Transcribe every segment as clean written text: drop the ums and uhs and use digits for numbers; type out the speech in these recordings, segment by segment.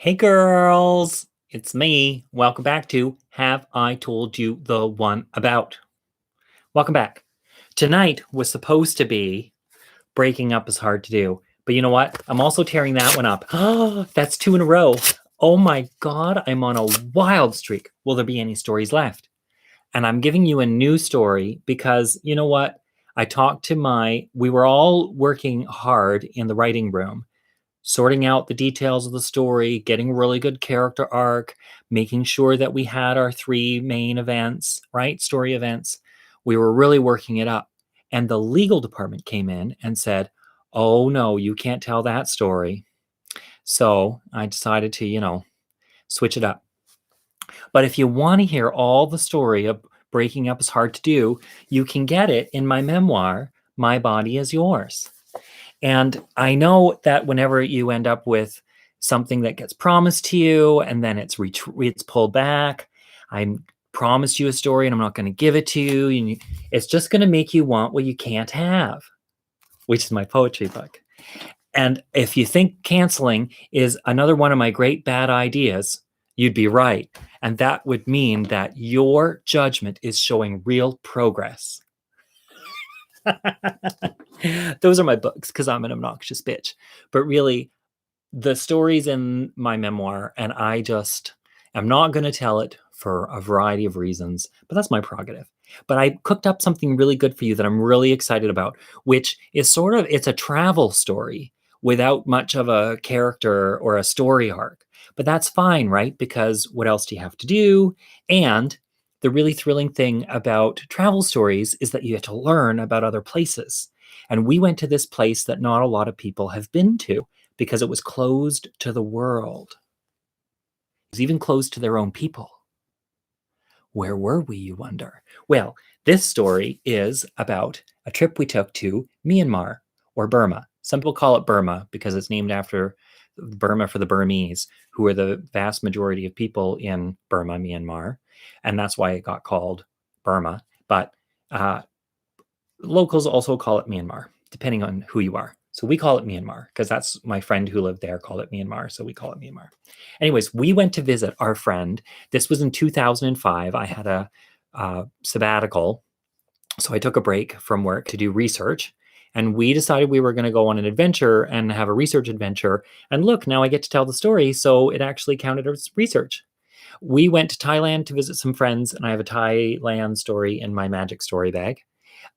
Hey girls, it's me. Welcome back to Have I Told You the One About? Welcome back. Tonight was supposed to be Breaking Up is Hard to Do, but you know what? I'm also tearing that one up. Oh, that's two in a row. Oh my God, I'm on a wild streak. Will there be any stories left? And I'm giving you a new story because you know what? We were all working hard in the writing room sorting out the details of the story, getting a really good character arc, making sure that we had our three main events, right? Story events. We were really working it up. And the legal department came in and said, "Oh no, you can't tell that story." So I decided to, switch it up. But if you want to hear all the story of Breaking Up is Hard to Do, you can get it in my memoir, My Body is Yours. And I know that whenever you end up with something that gets promised to you and then it's pulled back, I promised you a story and I'm not going to give it to you. It's just going to make you want what you can't have, which is my poetry book. And if you think canceling is another one of my great bad ideas, you'd be right. And that would mean that your judgment is showing real progress. Those are my books because I'm an obnoxious bitch. But really, the story's in my memoir, and I just am not going to tell it for a variety of reasons, but that's my prerogative. But I cooked up something really good for you that I'm really excited about, which is it's a travel story without much of a character or a story arc. But that's fine, right? Because what else do you have to do? And the really thrilling thing about travel stories is that you get to learn about other places. And we went to this place that not a lot of people have been to because it was closed to the world. It was even closed to their own people. Where were we, you wonder? Well, this story is about a trip we took to Myanmar or Burma. Some people call it Burma because it's named after Burma for the Burmese, who are the vast majority of people in Burma, Myanmar. And that's why it got called Burma. But locals also call it Myanmar, depending on who you are. So we call it Myanmar because that's my friend who lived there called it Myanmar. So we call it Myanmar. Anyways, we went to visit our friend. This was in 2005. I had a sabbatical. So I took a break from work to do research. And we decided we were going to go on an adventure and have a research adventure. And look, now I get to tell the story. So it actually counted as research. We went to Thailand to visit some friends, and I have a Thailand story in my magic story bag.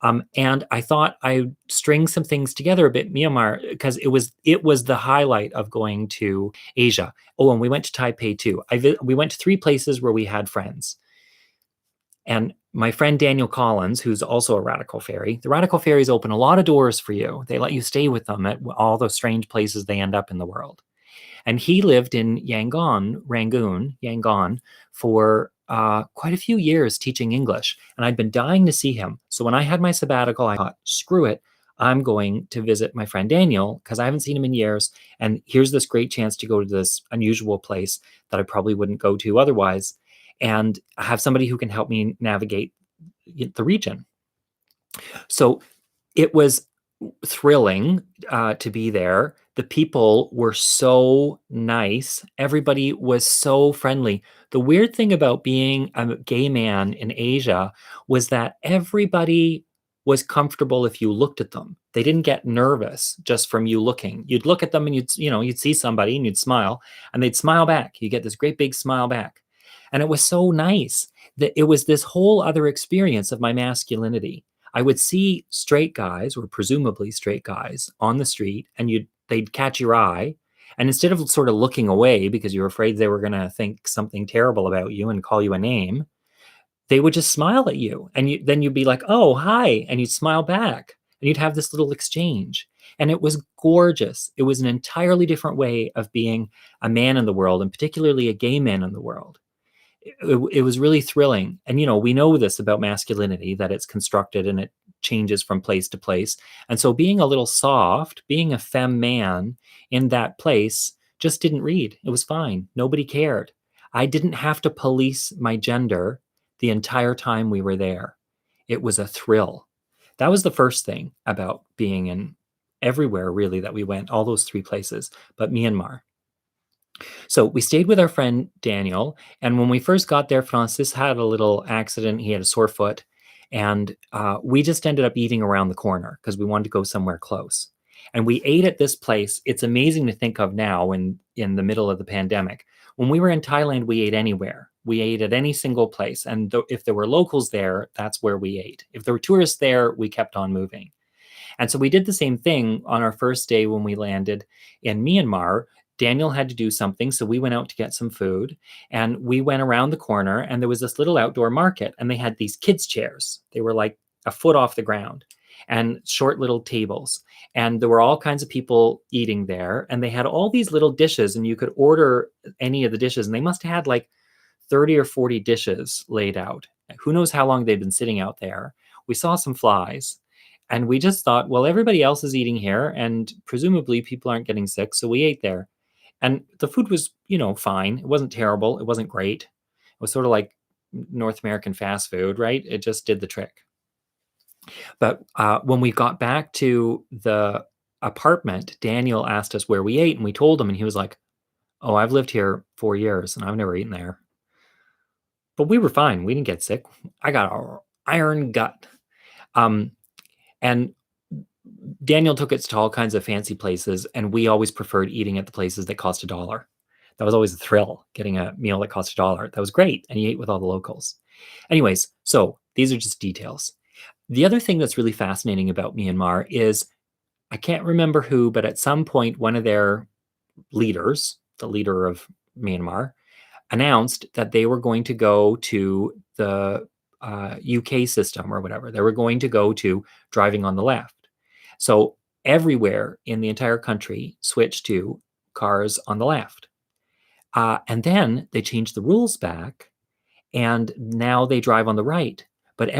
And I thought I'd string some things together a bit, Myanmar, because it was the highlight of going to Asia. Oh, and we went to Taipei too. We went to three places where we had friends. And my friend Daniel Collins, who's also a radical fairy, the radical fairies open a lot of doors for you. They let you stay with them at all those strange places they end up in the world. And he lived in Yangon, for quite a few years teaching English. And I'd been dying to see him. So when I had my sabbatical, I thought, screw it. I'm going to visit my friend Daniel because I haven't seen him in years. And here's this great chance to go to this unusual place that I probably wouldn't go to otherwise and have somebody who can help me navigate the region. So it was thrilling to be there. The people were so nice. Everybody was so friendly. The weird thing about being a gay man in Asia was that everybody was comfortable if you looked at them. They didn't get nervous just from you looking. You'd look at them and you'd see somebody and you'd smile and they'd smile back. You get this great big smile back. And it was so nice that it was this whole other experience of my masculinity. I would see straight guys, or presumably straight guys, on the street, and they'd catch your eye. And instead of sort of looking away because you were afraid they were going to think something terrible about you and call you a name, they would just smile at you. And then you'd be like, "Oh, hi." And you'd smile back. And you'd have this little exchange. And it was gorgeous. It was an entirely different way of being a man in the world, and particularly a gay man in the world. It was really thrilling. And, we know this about masculinity, that it's constructed and it changes from place to place. And so being a little soft, being a femme man in that place just didn't read. It was fine. Nobody cared. I didn't have to police my gender the entire time we were there. It was a thrill. That was the first thing about being in everywhere, really, that we went, all those three places, but Myanmar. So we stayed with our friend Daniel, and when we first got there, Francis had a little accident. He had a sore foot, and we just ended up eating around the corner because we wanted to go somewhere close. And we ate at this place. It's amazing to think of now in the middle of the pandemic. When we were in Thailand, we ate anywhere. We ate at any single place, and if there were locals there, that's where we ate. If there were tourists there, we kept on moving. And so we did the same thing on our first day when we landed in Myanmar. Daniel had to do something, so we went out to get some food, and we went around the corner, and there was this little outdoor market, and they had these kids' chairs. They were like a foot off the ground and short little tables. And there were all kinds of people eating there, and they had all these little dishes, and you could order any of the dishes, and they must have had like 30 or 40 dishes laid out. Who knows how long they'd been sitting out there. We saw some flies. And we just thought, well, everybody else is eating here, and presumably people aren't getting sick. So we ate there. And the food was, fine. It wasn't terrible. It wasn't great. It was sort of like North American fast food, right? It just did the trick. But when we got back to the apartment, Daniel asked us where we ate, and we told him, and he was like, "Oh, I've lived here 4 years, and I've never eaten there." But we were fine. We didn't get sick. I got an iron gut. Um, and Daniel took us to all kinds of fancy places, and we always preferred eating at the places that cost $1. That was always a thrill, getting a meal that cost $1. That was great, and you ate with all the locals. Anyways, so these are just details. The other thing that's really fascinating about Myanmar is I can't remember who, but at some point, one of their leaders, the leader of Myanmar, announced that they were going to go to the UK system or whatever. They were going to go to driving on the left. So everywhere in the entire country switched to cars on the left. And then they changed the rules back, and now they drive on the right. But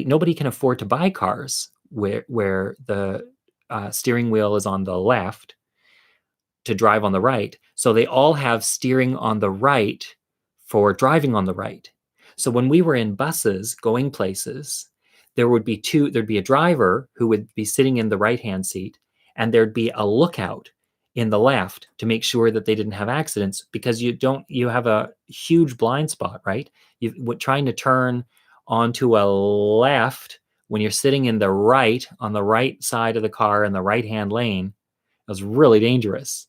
nobody can afford to buy cars where the steering wheel is on the left to drive on the right. So they all have steering on the right for driving on the right. So when we were in buses going places, there'd be a driver who would be sitting in the right-hand seat, and there'd be a lookout in the left to make sure that they didn't have accidents, because you have a huge blind spot, right? Trying to turn onto a left when you're sitting in the right, on the right side of the car in the right-hand lane, was really dangerous.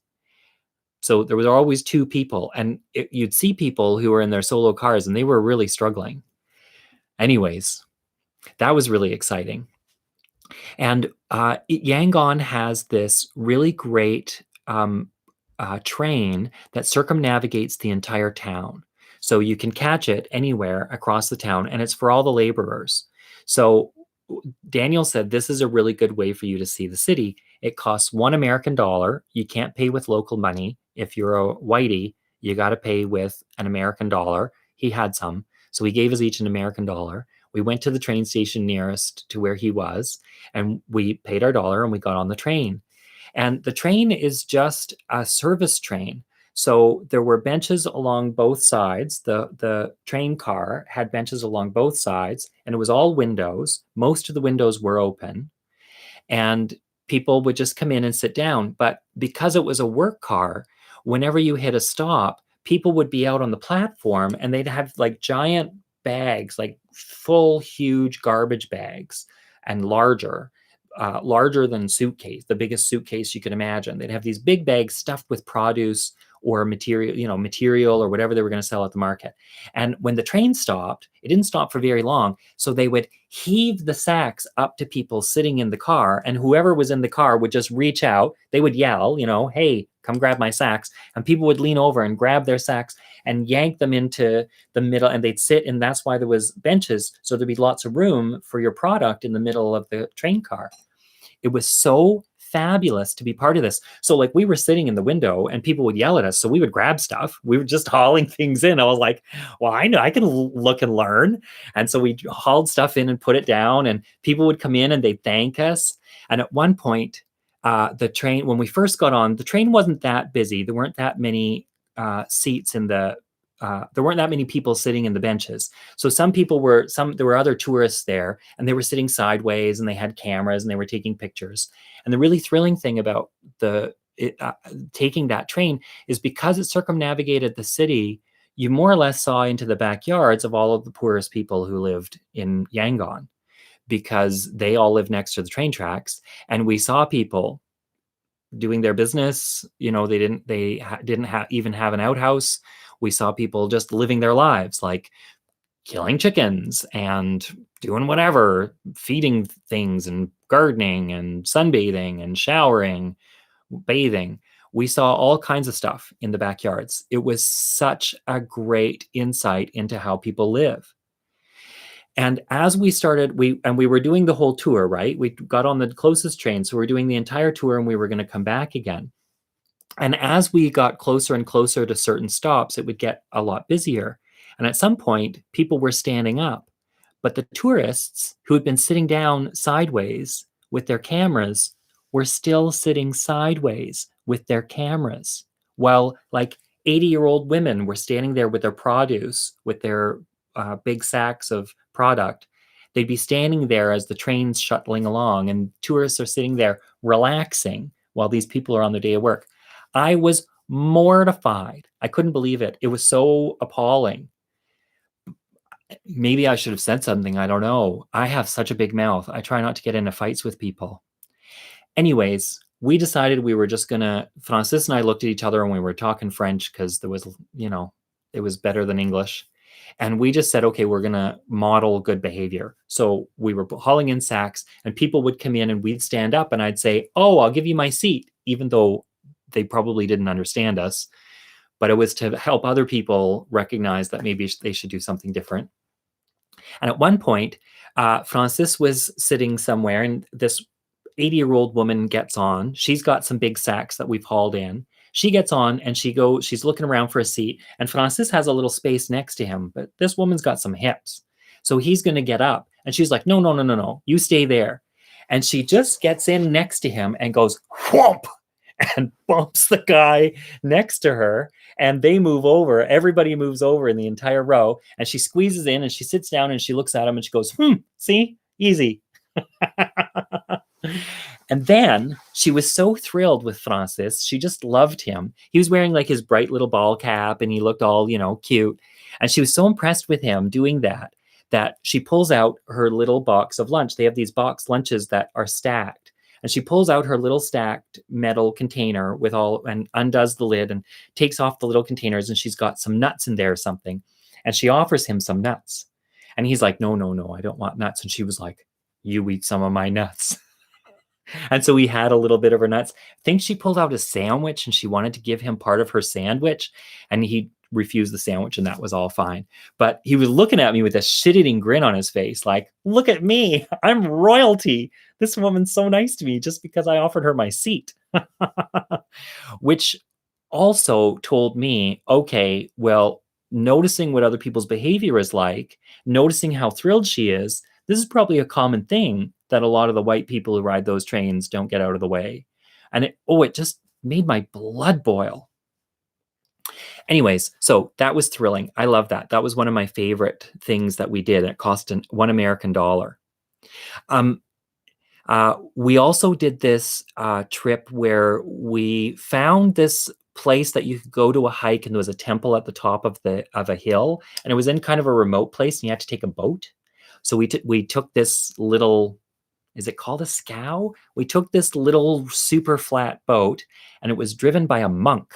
So there was always two people, and you'd see people who were in their solo cars, and they were really struggling. Anyways, that was really exciting. And Yangon has this really great train that circumnavigates the entire town. So you can catch it anywhere across the town, and it's for all the laborers. So Daniel said this is a really good way for you to see the city. It costs $1 American. You can't pay with local money. If you're a whitey, you got to pay with an American dollar. He had some. So he gave us each an American dollar. We went to the train station nearest to where he was, and we paid our dollar, and we got on the train. And the train is just a service train. So there were benches along both sides. The train car had benches along both sides, and it was all windows. Most of the windows were open, and people would just come in and sit down. But because it was a work car, whenever you hit a stop, people would be out on the platform, and they'd have like giant bags, like full, huge garbage bags, and larger than suitcase, the biggest suitcase you could imagine. They'd have these big bags stuffed with produce or material or whatever they were going to sell at the market. And when the train stopped, it didn't stop for very long. So they would heave the sacks up to people sitting in the car, and whoever was in the car would just reach out. They would yell, "Hey, come grab my sacks." And people would lean over and grab their sacks and yank them into the middle, and they'd sit. And that's why there was benches. So there'd be lots of room for your product in the middle of the train car. It was so fabulous to be part of this. So like we were sitting in the window, and people would yell at us. So we would grab stuff. We were just hauling things in. I was like, well, I know I can look and learn. And so we hauled stuff in and put it down, and people would come in and they'd thank us. And at one point, the train, when we first got on, the train wasn't that busy. There weren't that many seats in the there weren't that many people sitting in the benches. So there were other tourists there, and they were sitting sideways, and they had cameras, and they were taking pictures. And the really thrilling thing about the taking that train is because it circumnavigated the city. You more or less saw into the backyards of all of the poorest people who lived in Yangon, because they all live next to the train tracks, and we saw people doing their business. They didn't even have an outhouse. We saw people just living their lives, like killing chickens and doing whatever, feeding things and gardening and sunbathing and showering, bathing. We saw all kinds of stuff in the backyards. It was such a great insight into how people live. And as we started, we were doing the whole tour, right? We got on the closest train, so we're doing the entire tour, and we were going to come back again. And as we got closer and closer to certain stops, it would get a lot busier. And at some point, people were standing up, but the tourists who had been sitting down sideways with their cameras were still sitting sideways with their cameras, while like 80-year-old women were standing there with their produce, with their big sacks of product. They'd be standing there as the train's shuttling along, and tourists are sitting there relaxing while these people are on their day of work. I was mortified. I couldn't believe it. It was so appalling. Maybe I should have said something. I don't know. I have such a big mouth. I try not to get into fights with people. Anyways, we decided we were just gonna, Francis and I looked at each other and we were talking French because there was, it was better than English. And we just said, okay, we're gonna model good behavior. So we were hauling in sacks, and people would come in and we'd stand up and I'd say, oh, I'll give you my seat, even though they probably didn't understand us. But it was to help other people recognize that maybe they should do something different. And at one point, Francis was sitting somewhere, and this 80-year-old woman gets on. She's got some big sacks that we've hauled in. She gets on and she's looking around for a seat. And Francis has a little space next to him, but this woman's got some hips. So he's going to get up. And she's like, no, no, no, no, no. You stay there. And she just gets in next to him and goes, whomp, and bumps the guy next to her. And they move over. Everybody moves over in the entire row. And she squeezes in and she sits down and she looks at him and she goes, see, easy. And then she was so thrilled with Francis. She just loved him. He was wearing like his bright little ball cap and he looked all, cute. And she was so impressed with him doing that she pulls out her little box of lunch. They have these box lunches that are stacked. And she pulls out her little stacked metal container and undoes the lid and takes off the little containers. And she's got some nuts in there or something. And she offers him some nuts. And he's like, no, no, no, I don't want nuts. And she was like, you eat some of my nuts. And so he had a little bit of her nuts. I think she pulled out a sandwich and she wanted to give him part of her sandwich. And he refused the sandwich, and that was all fine. But he was looking at me with a shit-eating grin on his face, like, look at me. I'm royalty. This woman's so nice to me just because I offered her my seat. Which also told me, okay, well, noticing what other people's behavior is like, noticing how thrilled she is, this is probably a common thing that a lot of the white people who ride those trains don't get out of the way. And it just made my blood boil. Anyways, so that was thrilling. I love that. That was one of my favorite things that we did. It cost $1 American. We also did this trip where we found this place that you could go to a hike, and there was a temple at the top of a hill, and it was in kind of a remote place, and you had to take a boat. So we took this little, is it called a scow? We took this little super flat boat, and it was driven by a monk.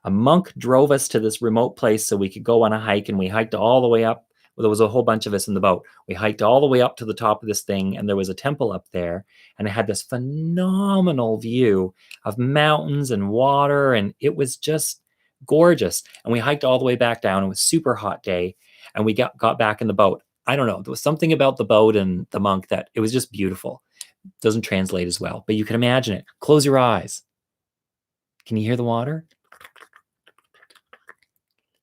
A monk drove us to this remote place so we could go on a hike, and we hiked all the way up. Well, there was a whole bunch of us in the boat. We hiked all the way up to the top of this thing, and there was a temple up there, and it had this phenomenal view of mountains and water, and it was just gorgeous. And we hiked all the way back down. It was a super hot day, and we got back in the boat. I don't know. There was something about the boat and the monk that it was just beautiful. Doesn't translate as well, but you can imagine it. Close your eyes. Can you hear the water?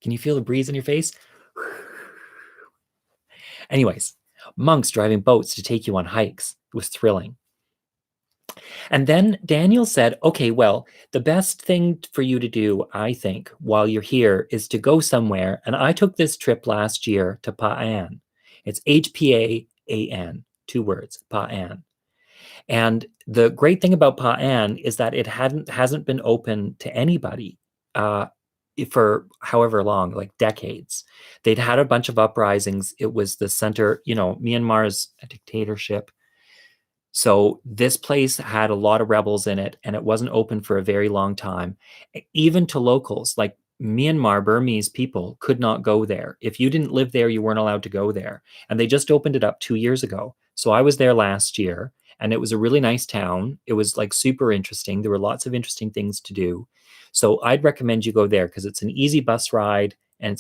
Can you feel the breeze in your face? Anyways, monks driving boats to take you on hikes. It was thrilling. And then Daniel said, okay, well, the best thing for you to do, I think, while you're here is to go somewhere. And I took this trip last year to Pa'an. It's Hpa'an, 2 words, Pa'an. And the great thing about Pa An is that it hasn't been open to anybody uh, for however long, like decades. They'd had a bunch of uprisings. It was the center, Myanmar's a dictatorship. So this place had a lot of rebels in it, and it wasn't open for a very long time. Even to locals, like Myanmar, Burmese people could not go there. If you didn't live there, you weren't allowed to go there. And they just opened it up 2 years ago. So I was there last year, and it was a really nice town. It was like super interesting. There were lots of interesting things to do. So I'd recommend you go there because it's an easy bus ride and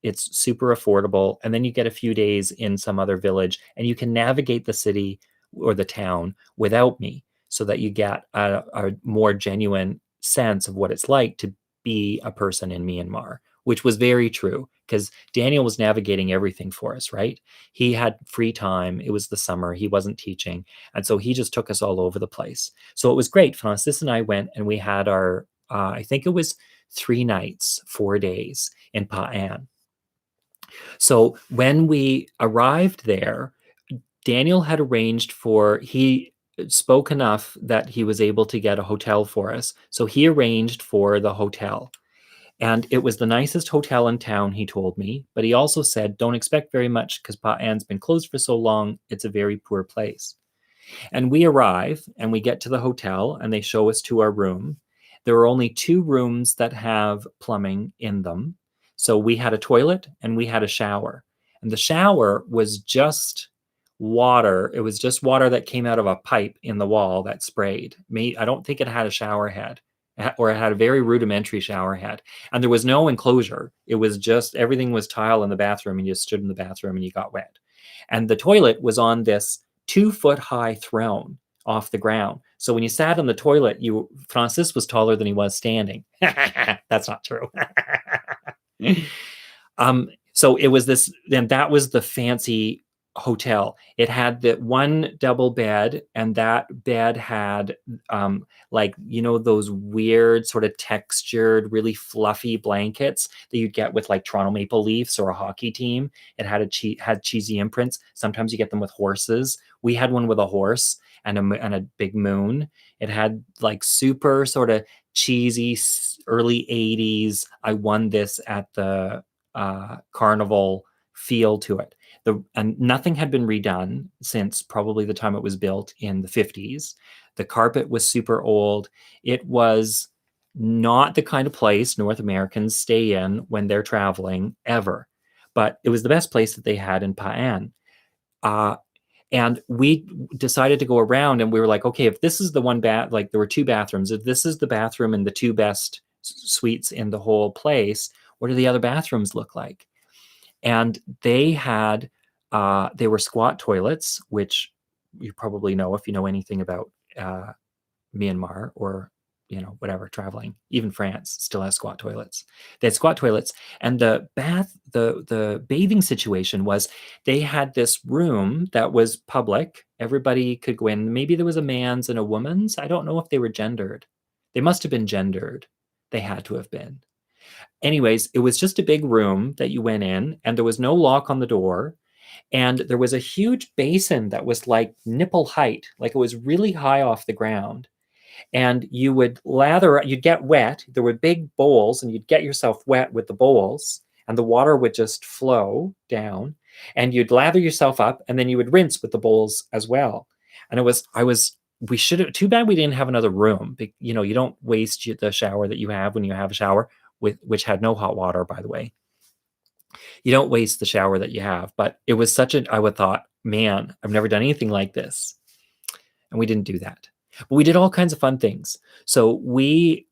it's super affordable. And then you get a few days in some other village and you can navigate the city or the town without me so that you get a more genuine sense of what it's like to be a person in Myanmar, which was very true because Daniel was navigating everything for us, right? He had free time. It was the summer. He wasn't teaching. And so he just took us all over the place. So it was great. Francis and I went and we had I think it was 3 nights, 4 days in Pa An. So when we arrived there, Daniel had he spoke enough that he was able to get a hotel for us. So he arranged for the hotel. And it was the nicest hotel in town, he told me. But he also said, don't expect very much because Pa An's been closed for so long. It's a very poor place. And we arrive and we get to the hotel and they show us to our room. There are only 2 rooms that have plumbing in them. So we had a toilet and we had a shower. And the shower was just water. It was just water that came out of a pipe in the wall that sprayed. I don't think it had a shower head, or it had a very rudimentary shower head. And there was no enclosure. It was just everything was tile in the bathroom and you stood in the bathroom and you got wet. And the toilet was on this 2 foot high throne off the ground. So when you sat on the toilet, Francis was taller than he was standing. That's not true. So it was this, and that was the fancy hotel. It had the one double bed, and that bed had those weird sort of textured, really fluffy blankets that you'd get with like Toronto Maple Leafs or a hockey team. It had had cheesy imprints. Sometimes you get them with horses. We had one with a horse and a big moon. It had like super sort of cheesy early 80s. I won this at the carnival feel to it. And nothing had been redone since probably the time it was built in the 50s. The carpet was super old. It was not the kind of place North Americans stay in when they're traveling ever, but it was the best place that they had in Pa An. And we decided to go around and we were like, okay, if this is the one like there were 2 bathrooms, if this is the bathroom and the 2 best suites in the whole place, what do the other bathrooms look like? And they were squat toilets, which you probably know if you know anything about Myanmar or whatever, traveling. Even France still has squat toilets. They had squat toilets, and the bathing situation was they had this room that was public. Everybody could go in. Maybe there was a man's and a woman's. I don't know if they were gendered. They must have been gendered. They had to have been. Anyways, it was just a big room that you went in, and there was no lock on the door. And there was a huge basin that was like nipple height, like it was really high off the ground. And you would you'd get wet. There were big bowls, and you'd get yourself wet with the bowls, and the water would just flow down. And you'd lather yourself up, and then you would rinse with the bowls as well. And we should have, too bad we didn't have another room. You don't waste the shower that you have when you have a shower, which had no hot water, by the way. You don't waste the shower that you have. But it was I would thought, man, I've never done anything like this. And we didn't do that. But we did all kinds of fun things. So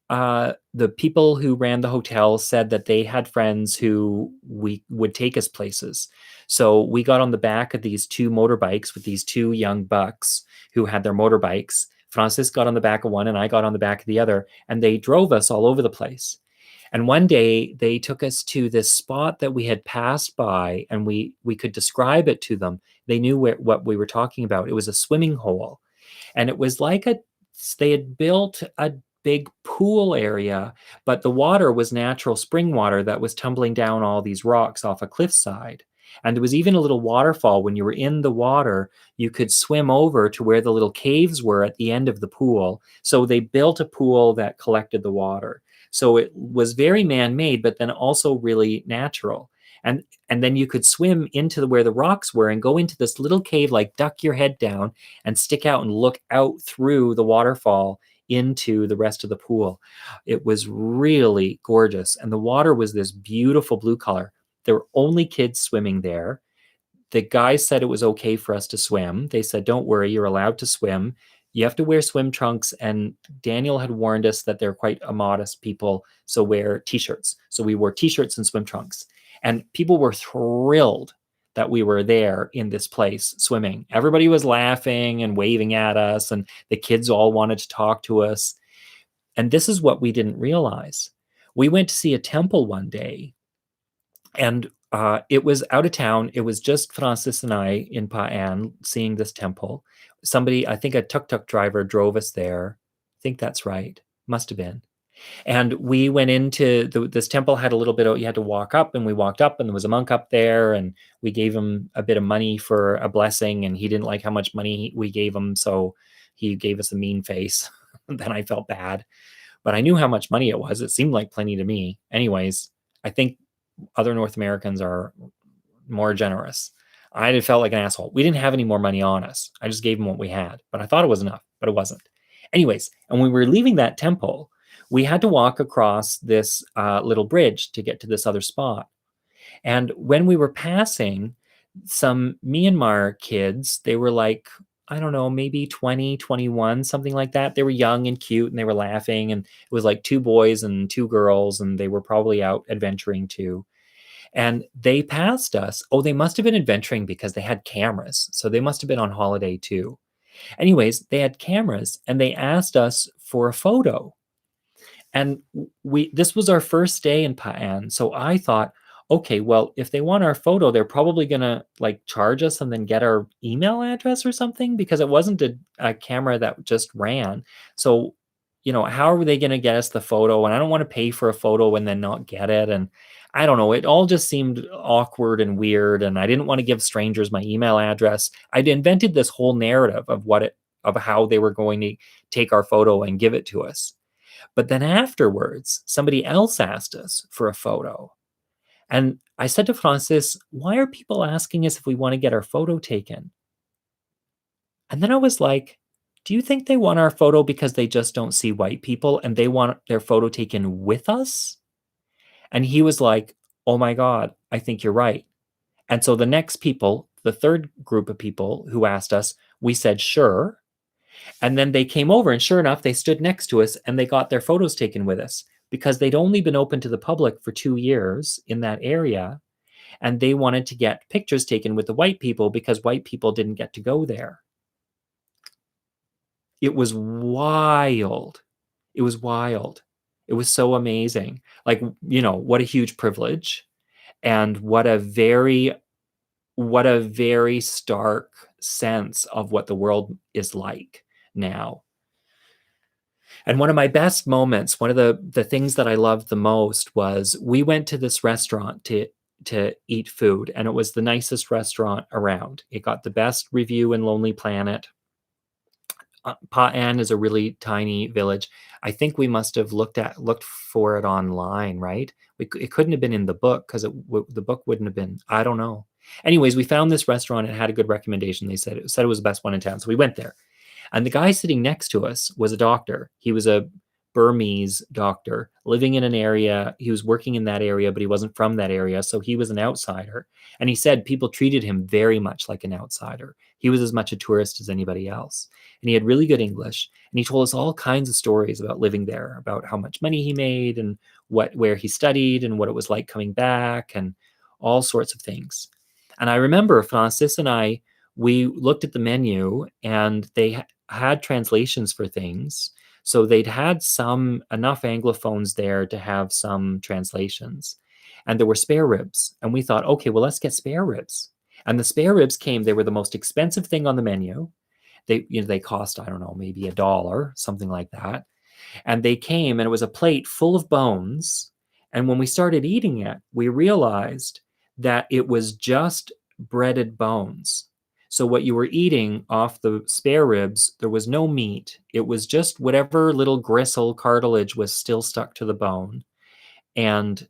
the people who ran the hotel said that they had friends who would take us places. So we got on the back of these 2 motorbikes with these 2 young bucks who had their motorbikes. Francis got on the back of one and I got on the back of the other, and they drove us all over the place. And one day they took us to this spot that we had passed by, and we could describe it to them. They knew what we were talking about. It was a swimming hole. And it was like they had built a big pool area, but the water was natural spring water that was tumbling down all these rocks off a cliffside. And there was even a little waterfall. When you were in the water, you could swim over to where the little caves were at the end of the pool. So they built a pool that collected the water. So it was very man-made, but then also really natural. And then you could swim into where the rocks were and go into this little cave, like duck your head down and stick out and look out through the waterfall into the rest of the pool. It was really gorgeous. And the water was this beautiful blue color. There were only kids swimming there. The guys said it was okay for us to swim. They said, don't worry, you're allowed to swim. You have to wear swim trunks. And Daniel had warned us that they're quite immodest people, so wear t-shirts. So we wore t-shirts and swim trunks. And people were thrilled that we were there in this place swimming. Everybody was laughing and waving at us, and the kids all wanted to talk to us. And this is what we didn't realize. We went to see a temple one day, and it was out of town. It was just Francis and I in Pa An seeing this temple. Somebody, I think a tuk-tuk driver drove us there. I think that's right. Must have been. And we went into this temple, had a little bit of, you had to walk up, and we walked up, and there was a monk up there, and we gave him a bit of money for a blessing, and he didn't like how much money we gave him, so he gave us a mean face. Then I felt bad, but I knew how much money it was. It seemed like plenty to me. Anyways, I think other North Americans are more generous. I felt like an asshole. We didn't have any more money on us. I just gave him what we had, but I thought it was enough, but it wasn't. Anyways, and when we were leaving that temple, we had to walk across this little bridge to get to this other spot. And when we were passing, some Myanmar kids, they were like, I don't know, maybe 20, 21, something like that. They were young and cute, and they were laughing. And it was like two boys and two girls, and they were probably out adventuring too. And they passed us. Oh, they must have been adventuring because they had cameras. So they must have been on holiday too. Anyways, they had cameras, and they asked us for a photo. And this was our first day in Pa An. So I thought, okay, well, if they want our photo, they're probably gonna like charge us and then get our email address or something, because it wasn't a camera that just ran. So, how are they gonna get us the photo? And I don't want to pay for a photo and then not get it. And I don't know, it all just seemed awkward and weird. And I didn't want to give strangers my email address. I'd invented this whole narrative of how they were going to take our photo and give it to us. But then afterwards, somebody else asked us for a photo. And I said to Francis, why are people asking us if we want to get our photo taken? And then I was like, do you think they want our photo because they just don't see white people and they want their photo taken with us? And he was like, oh my God, I think you're right. And so the next people, the third group of people who asked us, we said, sure. And then they came over, and sure enough, they stood next to us and they got their photos taken with us, because they'd only been open to the public for 2 years in that area. And they wanted to get pictures taken with the white people because white people didn't get to go there. It was wild. It was wild. It was so amazing. Like, what a huge privilege, and what a very stark sense of what the world is like now. And one of my best moments, one of the things that I loved the most, was we went to this restaurant to eat food, and it was the nicest restaurant around. It got the best review in Lonely Planet. Pa An is a really tiny village. I think we must have looked for it online, right? It couldn't have been in the book, because the book wouldn't have been. I don't know. Anyways, we found this restaurant. It had a good recommendation. They said it was the best one in town, so we went there. And the guy sitting next to us was a doctor. He was a Burmese doctor living in an area. He was working in that area, but he wasn't from that area. So he was an outsider. And he said people treated him very much like an outsider. He was as much a tourist as anybody else. And he had really good English. And he told us all kinds of stories about living there, about how much money he made, and where he studied, and what it was like coming back, and all sorts of things. And I remember Francis and I, we looked at the menu, and they had translations for things. So they'd had enough Anglophones there to have some translations. And there were spare ribs. And we thought, okay, well, let's get spare ribs. And the spare ribs came. They were the most expensive thing on the menu. They cost, I don't know, maybe $1, something like that. And they came, and it was a plate full of bones. And when we started eating it, we realized that it was just breaded bones. So what you were eating off the spare ribs, there was no meat. It was just whatever little gristle cartilage was still stuck to the bone, and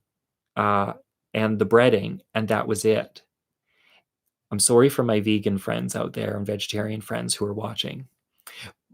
uh, and the breading, and that was it. I'm sorry for my vegan friends out there and vegetarian friends who are watching,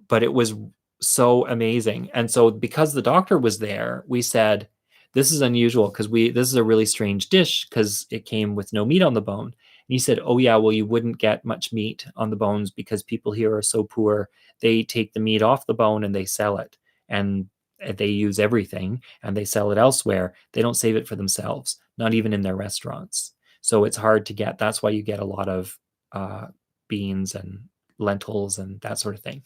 but it was so amazing. And so because the doctor was there, we said, this is unusual because this is a really strange dish because it came with no meat on the bone. And he said, oh yeah, well, you wouldn't get much meat on the bones because people here are so poor. They take the meat off the bone and they sell it. And they use everything and they sell it elsewhere. They don't save it for themselves, not even in their restaurants. So it's hard to get. That's why you get a lot of beans and lentils and that sort of thing.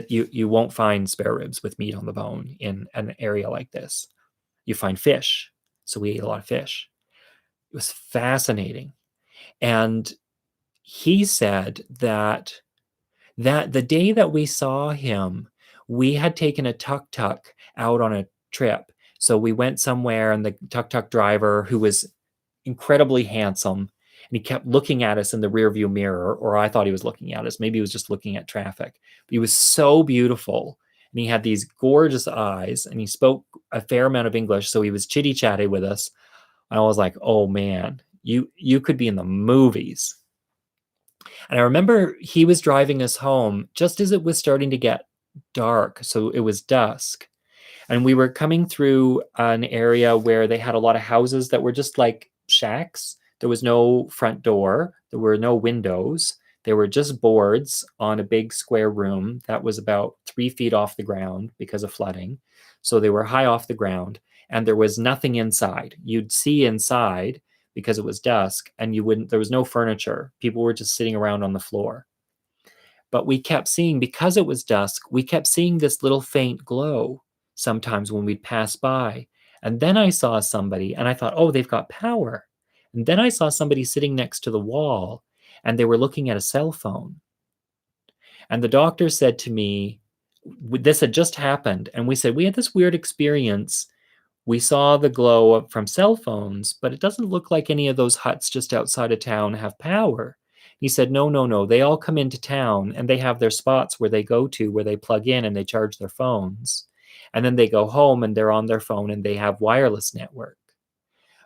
You won't find spare ribs with meat on the bone in an area like this. You find fish. So we ate a lot of fish. It was fascinating. And he said that the day that we saw him, we had taken a tuk-tuk out on a trip. So we went somewhere, and the tuk-tuk driver, who was incredibly handsome, and he kept looking at us in the rearview mirror, or I thought he was looking at us. Maybe he was just looking at traffic. But he was so beautiful, and he had these gorgeous eyes, and he spoke a fair amount of English, so he was chitty-chatty with us. And I was like, oh man, you could be in the movies. And I remember he was driving us home just as it was starting to get dark, so it was dusk. And we were coming through an area where they had a lot of houses that were just like shacks. There was no front door, there were no windows. There were just boards on a big square room that was about 3 feet off the ground because of flooding. So they were high off the ground, and there was nothing inside. You'd see inside because it was dusk, and there was no furniture. People were just sitting around on the floor. But we kept seeing, because it was dusk, we kept seeing this little faint glow sometimes when we'd pass by. And then I saw somebody, and I thought, oh, they've got power. And then I saw somebody sitting next to the wall, and they were looking at a cell phone. And the doctor said to me, this had just happened. And we said, we had this weird experience. We saw the glow from cell phones, but it doesn't look like any of those huts just outside of town have power. He said, no, no, no. They all come into town, and they have their spots where they go to, where they plug in and they charge their phones. And then they go home and they're on their phone and they have wireless network.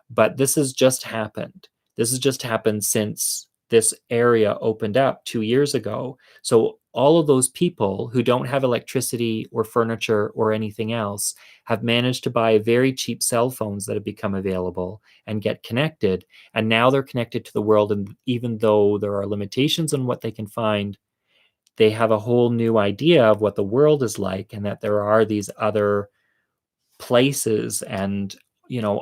But this has just happened. This has just happened since this area opened up 2 years ago. So all of those people who don't have electricity or furniture or anything else have managed to buy very cheap cell phones that have become available and get connected. And now they're connected to the world. And even though there are limitations on what they can find, they have a whole new idea of what the world is like, and that there are these other places and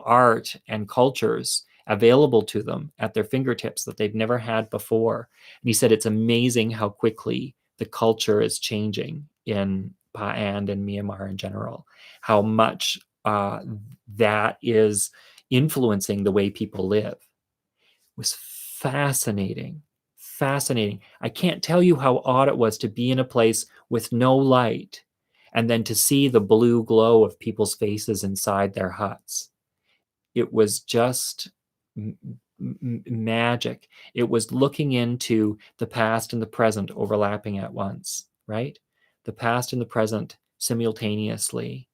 art and cultures available to them at their fingertips that they've never had before. And he said it's amazing how quickly the culture is changing in Pa and in Myanmar in general, how much that is influencing the way people live. It was fascinating. Fascinating. I can't tell you how odd it was to be in a place with no light and then to see the blue glow of people's faces inside their huts. It was just magic. It was looking into the past and the present overlapping at once, right? The past and the present simultaneously.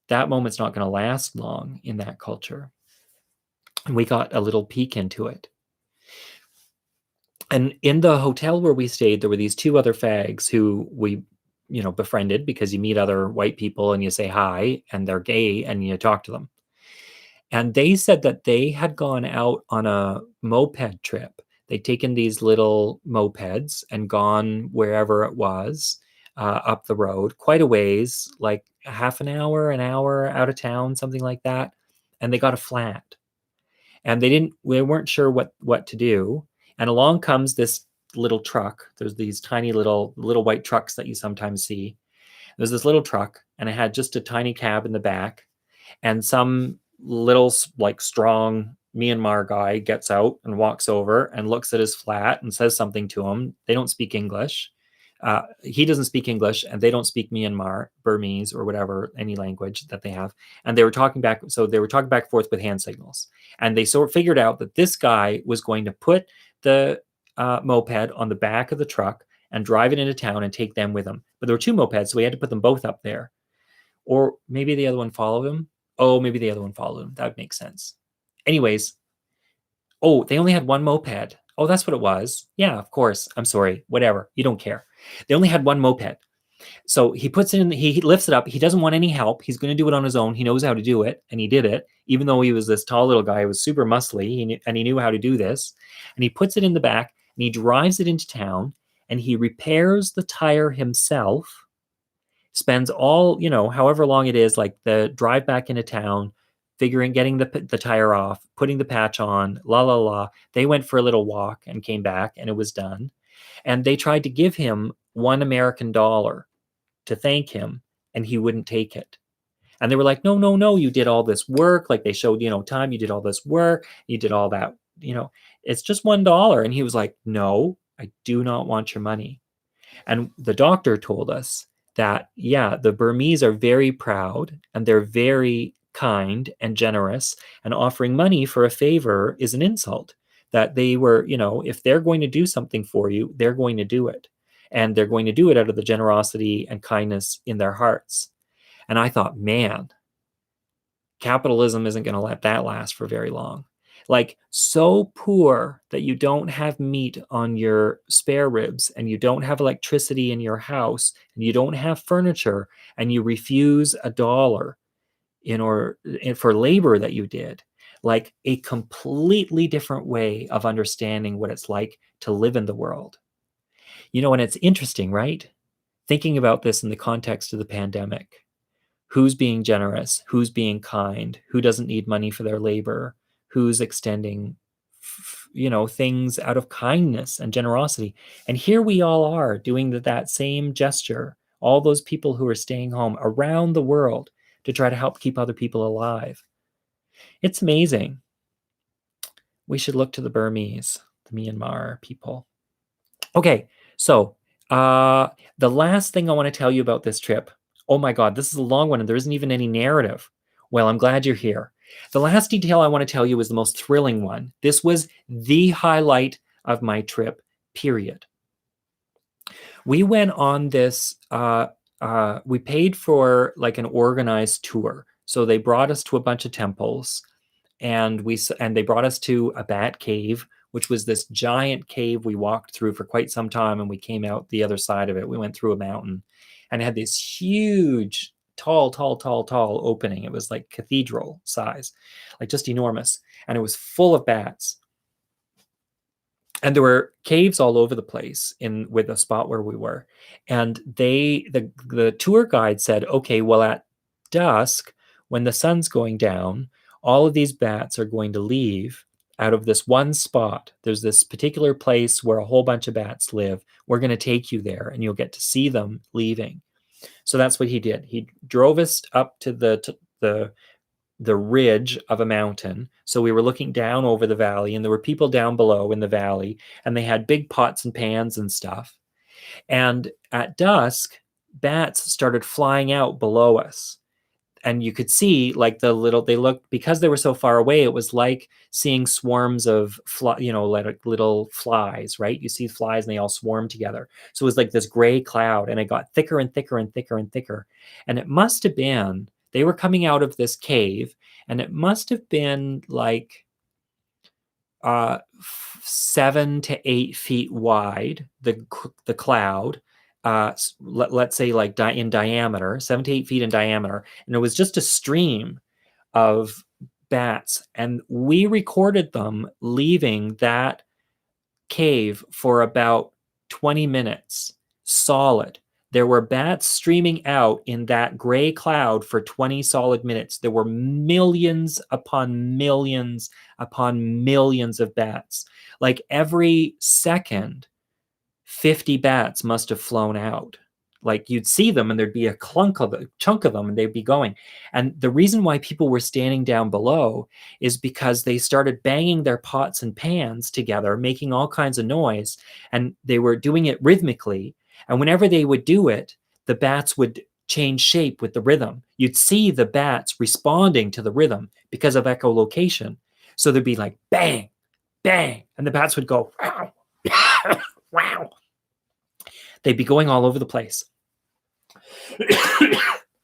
That moment's not going to last long in that culture. And we got a little peek into it. And in the hotel where we stayed, there were these two other fags who we befriended, because you meet other white people and you say hi and they're gay and you talk to them. And they said that they had gone out on a moped trip. They'd taken these little mopeds and gone wherever it was up the road, quite a ways, like a half an hour out of town, something like that. And they got a flat. And they weren't sure what to do. And along comes this little truck. There's these tiny little white trucks that you sometimes see. There's this little truck, and it had just a tiny cab in the back. And some little, like, strong Myanmar guy gets out and walks over and looks at his flat and says something to him. They don't speak English. He doesn't speak English, and they don't speak Myanmar, Burmese, or whatever, any language that they have. And they were talking back. So they were talking back and forth with hand signals. And they sort of figured out that this guy was going to put the moped on the back of the truck and drive it into town and take them with him. But there were two mopeds, so we had to put them both up there. Or maybe the other one followed him. Oh, maybe the other one followed him. That would make sense. Anyways, oh, they only had one moped. Oh, that's what it was. Yeah, of course. I'm sorry. Whatever. You don't care. They only had one moped. So he puts it in, he lifts it up. He doesn't want any help. He's going to do it on his own. He knows how to do it. And he did it. Even though he was this tall little guy, he was super muscly, and he knew how to do this. And he puts it in the back and he drives it into town and he repairs the tire himself, spends all, however long it is, like the drive back into town, getting the tire off, putting the patch on, la, la, la. They went for a little walk and came back and it was done. And they tried to give him $1 American to thank him, and he wouldn't take it. And they were like, no, no, no, you did all this work. Like they showed, time, you did all this work, you did all that, it's just $1. And he was like, no, I do not want your money. And the doctor told us that, yeah, the Burmese are very proud and they're very kind and generous, and offering money for a favor is an insult. That they were, if they're going to do something for you, they're going to do it. And they're going to do it out of the generosity and kindness in their hearts. And I thought, man, capitalism isn't going to let that last for very long. Like, so poor that you don't have meat on your spare ribs, and you don't have electricity in your house, and you don't have furniture, and you refuse $1 for labor that you did. Like a completely different way of understanding what it's like to live in the world. And it's interesting, right? Thinking about this in the context of the pandemic. Who's being generous? Who's being kind? Who doesn't need money for their labor? Who's extending, things out of kindness and generosity? And here we all are doing that same gesture. All those people who are staying home around the world to try to help keep other people alive. It's amazing. We should look to the Burmese, the Myanmar people. Okay, so the last thing I want to tell you about this trip. Oh my God, this is a long one and there isn't even any narrative. Well, I'm glad you're here. The last detail I want to tell you is the most thrilling one. This was the highlight of my trip, period. We went on this, we paid for like an organized tour. So they brought us to a bunch of temples, and they brought us to a bat cave, which was this giant cave we walked through for quite some time, and we came out the other side of it. We went through a mountain, and it had this huge, tall opening. It was like cathedral size, like just enormous, and it was full of bats. And there were caves all over the place with the spot where we were. And the tour guide said, okay, well, at dusk, when the sun's going down, all of these bats are going to leave out of this one spot. There's this particular place where a whole bunch of bats live. We're going to take you there, and you'll get to see them leaving. So that's what he did. He drove us up to the ridge of a mountain. So we were looking down over the valley, and there were people down below in the valley, and they had big pots and pans and stuff. And at dusk, bats started flying out below us. And you could see like they looked, because they were so far away, it was like seeing swarms of like little flies, right? You see flies and they all swarm together. So it was like this gray cloud, and it got thicker and thicker and thicker and thicker. And it must have been, they were coming out of this cave, and it must have been like 7 to 8 feet wide, the cloud. Let's say like in diameter, 7 to 8 feet in diameter. And it was just a stream of bats. And we recorded them leaving that cave for about 20 minutes, solid. There were bats streaming out in that gray cloud for 20 solid minutes. There were millions upon millions upon millions of bats. Like every second, 50 bats must have flown out. Like you'd see them and there'd be a chunk of them, and they'd be going. And the reason why people were standing down below is because they started banging their pots and pans together, making all kinds of noise, and they were doing it rhythmically. And whenever they would do it, the bats would change shape with the rhythm. You'd see the bats responding to the rhythm because of echolocation. So there'd be like bang, bang, and the bats would go, wow, wow. They'd be going all over the place.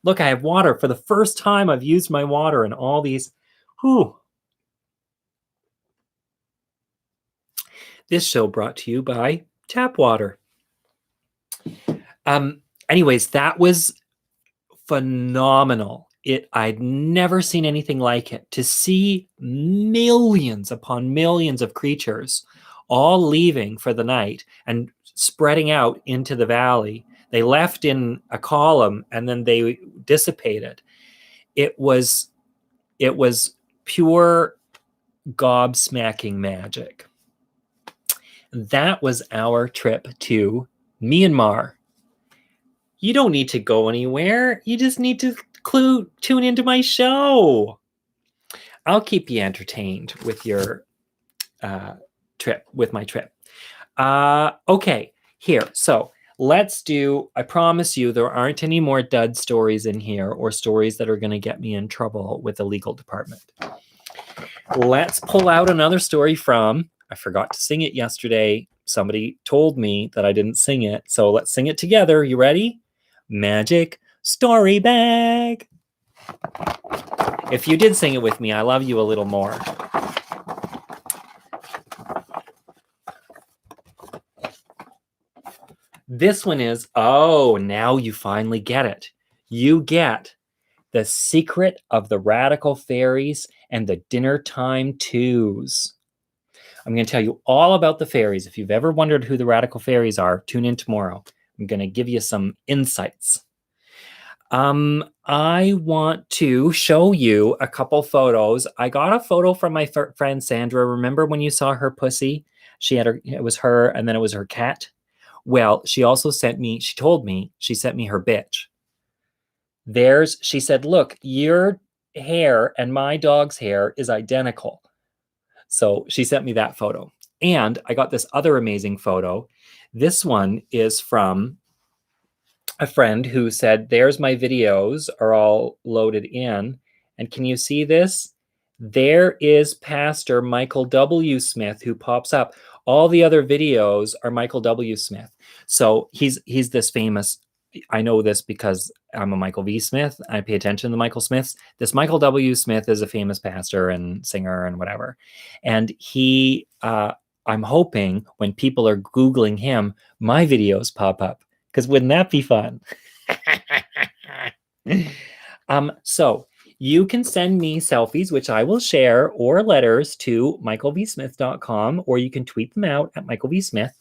Look, I have water. For the first time, I've used my water in all these. Whew. This show brought to you by tap water. Anyways, that was phenomenal. I'd never seen anything like it. To see millions upon millions of creatures all leaving for the night and spreading out into the valley. They left in a column and then they dissipated. It was pure gobsmacking magic. That was our trip to Myanmar. You don't need to go anywhere. You just need to tune into my show. I'll keep you entertained with your trip, with my trip. Okay, here. So let's do, I promise you there aren't any more dud stories in here or stories that are going to get me in trouble with the legal department. Let's pull out another story from, I forgot to sing it yesterday. Somebody told me that I didn't sing it. So let's sing it together. You ready? Magic Story Bag. If you did sing it with me, I love you a little more. This one is, oh, now you finally get it. You get The Secret of the Radical Fairies and the Dinner Time Twos. I'm going to tell you all about the fairies. If you've ever wondered who the Radical Fairies are, tune in tomorrow. I'm going to give you some insights. I want to show you a couple photos. I got a photo from my friend Sandra. Remember when you saw her pussy? It was her, and then it was her cat. Well, she also sent me her bitch. She said, look, your hair and my dog's hair is identical. So she sent me that photo. And I got this other amazing photo. This one is from a friend who said, there's my videos are all loaded in. And can you see this? There is Pastor Michael W. Smith who pops up. All the other videos are Michael W. Smith. So he's this famous, I know this because I'm a Michael V. Smith. I pay attention to Michael Smiths. This Michael W. Smith is a famous pastor and singer and whatever. And I'm hoping when people are Googling him, my videos pop up. Because wouldn't that be fun? So you can send me selfies, which I will share, or letters to michaelvsmith.com, or you can tweet them out at michaelvsmith.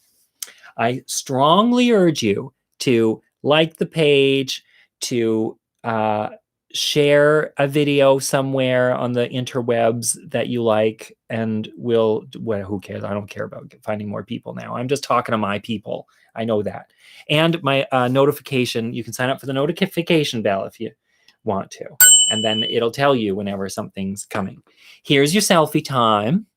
I strongly urge you to like the page, to share a video somewhere on the interwebs that you like, and who cares? I don't care about finding more people now. I'm just talking to my people. I know that. And my notification, you can sign up for the notification bell if you want to. And then it'll tell you whenever something's coming. Here's your selfie time.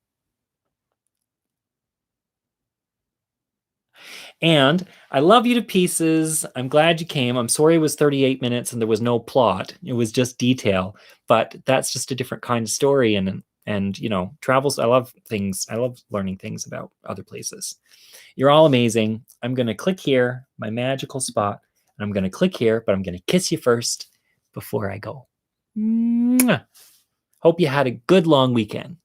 And I love you to pieces. I'm glad you came. I'm sorry it was 38 minutes and there was no plot. It was just detail. But that's just a different kind of story. And you know, travels, I love things. I love learning things about other places. You're all amazing. I'm going to click here, my magical spot. And I'm going to click here, but I'm going to kiss you first before I go. Mwah. Hope you had a good long weekend.